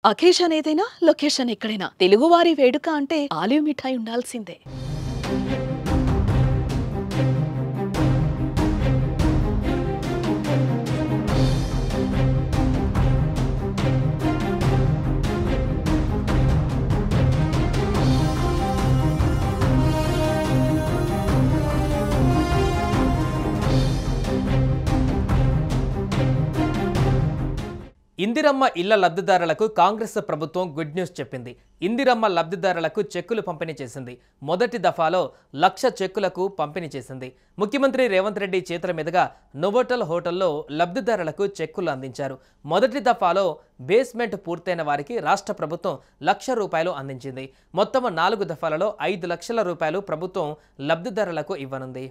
Occasion ఏదైనా location ఎక్కడైనా తెలుగువారి వేడుక అంటే ఆలివ్ మిఠాయి ఉండాల్సిందే. ఇందిరమ్మ ఇళ్ల లబ్ధిదారులకు కాంగ్రెస్ ప్రభుత్వం గుడ్ న్యూస్ చెప్పింది. ఇందిరమ్మ లబ్ధిదారులకు చెక్కులు పంపిణీ చేసింది. మొదటి దఫాలో 1,00,000 చెక్కులకు పంపిణీ చేసింది. ముఖ్యమంత్రి రేవంత్ రెడ్డి చేతుల మీదుగా నోవోటల్ హోటల్లో లబ్ధిదారులకు చెక్కులు అందించారు. మొదటి దఫాలో బేస్మెంట్ పూర్తయిన వారికి రాష్ట్ర ప్రభుత్వం ₹1,00,000 అందించింది. మొత్తం 4 దఫాలలో 5 లక్షల రూపాయలు ప్రభుత్వం లబ్ధిదారులకు ఇవ్వనుంది.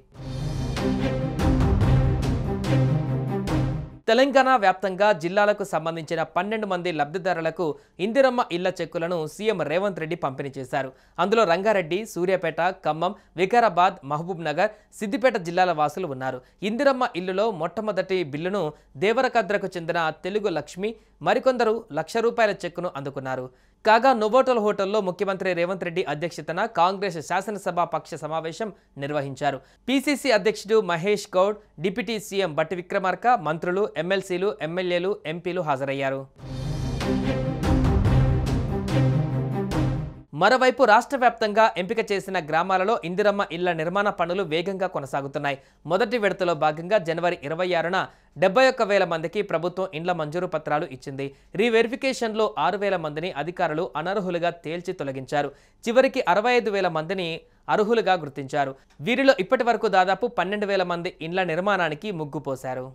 తెలంగాణ వ్యాప్తంగా జిల్లాలకు సంబంధించిన 12 మంది లబ్ధిదారులకు ఇందిరమ్మ ఇళ్ల చెక్కులను సీఎం రేవంత్ రెడ్డి పంపిణీ చేశారు. అందులో రంగారెడ్డి, సూర్యాపేట, ఖమ్మం, వికారాబాద్, మహబూబ్ నగర్, సిద్దిపేట జిల్లాల వాసులు ఉన్నారు. ఇందిరమ్మ ఇల్లులో మొట్టమొదటి బిల్లును దేవరకద్రకు చెందిన తెలుగు లక్ష్మి మరికొందరు ₹1,00,000 చెక్కును అందుకున్నారు. కాగా నోవోటల్ హోటల్లో ముఖ్యమంత్రి రేవంత్ రెడ్డి అధ్యక్షతన కాంగ్రెస్ శాసనసభ పక్ష సమావేశం నిర్వహించారు. పీసీసీ అధ్యక్షుడు మహేష్ గౌడ్, డిప్యూటీ సీఎం బట్టి విక్రమార్క, మంత్రులు, ఎమ్మెల్సీలు, ఎమ్మెల్యేలు, ఎంపీలు హాజరయ్యారు. మరోవైపు రాష్ట్ర వ్యాప్తంగా ఎంపిక చేసిన గ్రామాలలో ఇందిరమ్మ ఇళ్ల నిర్మాణ పనులు వేగంగా కొనసాగుతున్నాయి. మొదటి విడతలో భాగంగా జనవరి 26న 71,000 మందికి ప్రభుత్వం ఇండ్ల మంజూరు పత్రాలు ఇచ్చింది. రీవెరిఫికేషన్లో 6,000 మందిని అధికారులు అనర్హులుగా తేల్చి తొలగించారు. చివరికి 65,000 మందిని అర్హులుగా గుర్తించారు. వీరిలో ఇప్పటి వరకు దాదాపు 12,000 మంది ఇండ్ల నిర్మాణానికి ముగ్గు పోశారు.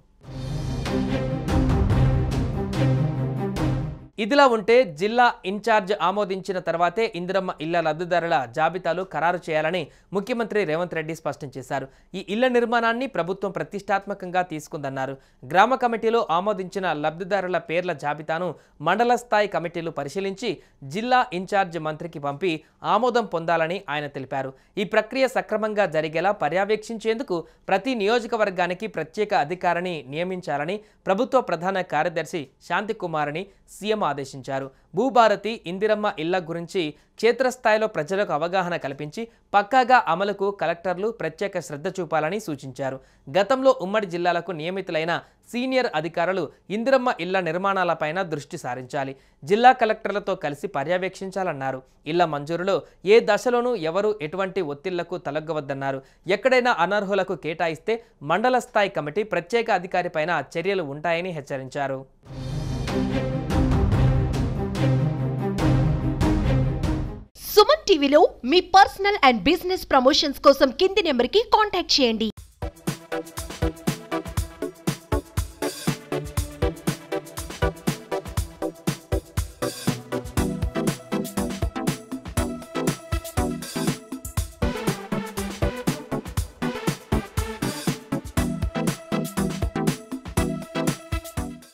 ఇదిలా ఉంటే జిల్లా ఇన్ఛార్జ్ ఆమోదించిన తర్వాతే ఇందిరమ్మ ఇళ్ల లబ్ధిదారుల జాబితాలు ఖరారు చేయాలని ముఖ్యమంత్రి రేవంత్ రెడ్డి స్పష్టం చేశారు. ఈ ఇళ్ల నిర్మాణాన్ని ప్రభుత్వం ప్రతిష్టాత్మకంగా తీసుకుందన్నారు. గ్రామ కమిటీలో ఆమోదించిన లబ్ధిదారుల పేర్ల జాబితాను మండల స్థాయి కమిటీలు పరిశీలించి జిల్లా ఇన్ఛార్జ్ మంత్రికి పంపి ఆమోదం పొందాలని ఆయన తెలిపారు. ఈ ప్రక్రియ సక్రమంగా జరిగేలా పర్యవేక్షించేందుకు ప్రతి నియోజకవర్గానికి ప్రత్యేక అధికారిని నియమించాలని ప్రభుత్వ ప్రధాన కార్యదర్శి శాంతికుమార్ని సీఎం ఆదేశించారు. భూభారతి ఇందిరమ్మ ఇళ్ల గురించి క్షేత్రస్థాయిలో ప్రజలకు అవగాహన కల్పించి పక్కాగా అమలుకు కలెక్టర్లు ప్రత్యేక శ్రద్ధ చూపాలని సూచించారు. గతంలో ఉమ్మడి జిల్లాలకు నియమితులైన సీనియర్ అధికారులు ఇందిరమ్మ ఇళ్ల నిర్మాణాలపైన దృష్టి సారించాలి. జిల్లా కలెక్టర్లతో కలిసి పర్యవేక్షించాలన్నారు. ఇళ్ల మంజూరులో ఏ దశలోనూ ఎవరూ ఎటువంటి ఒత్తిళ్లకు తలగ్గవద్దన్నారు. ఎక్కడైనా అనర్హులకు కేటాయిస్తే మండల స్థాయి కమిటీ ప్రత్యేక అధికారిపైన చర్యలు ఉంటాయని హెచ్చరించారు. సుమన్ టీవీలో మీ పర్సనల్ అండ్ బిజినెస్ ప్రమోషన్స్ కోసం కింది నెంబర్కి కాంటాక్ట్ చేయండి.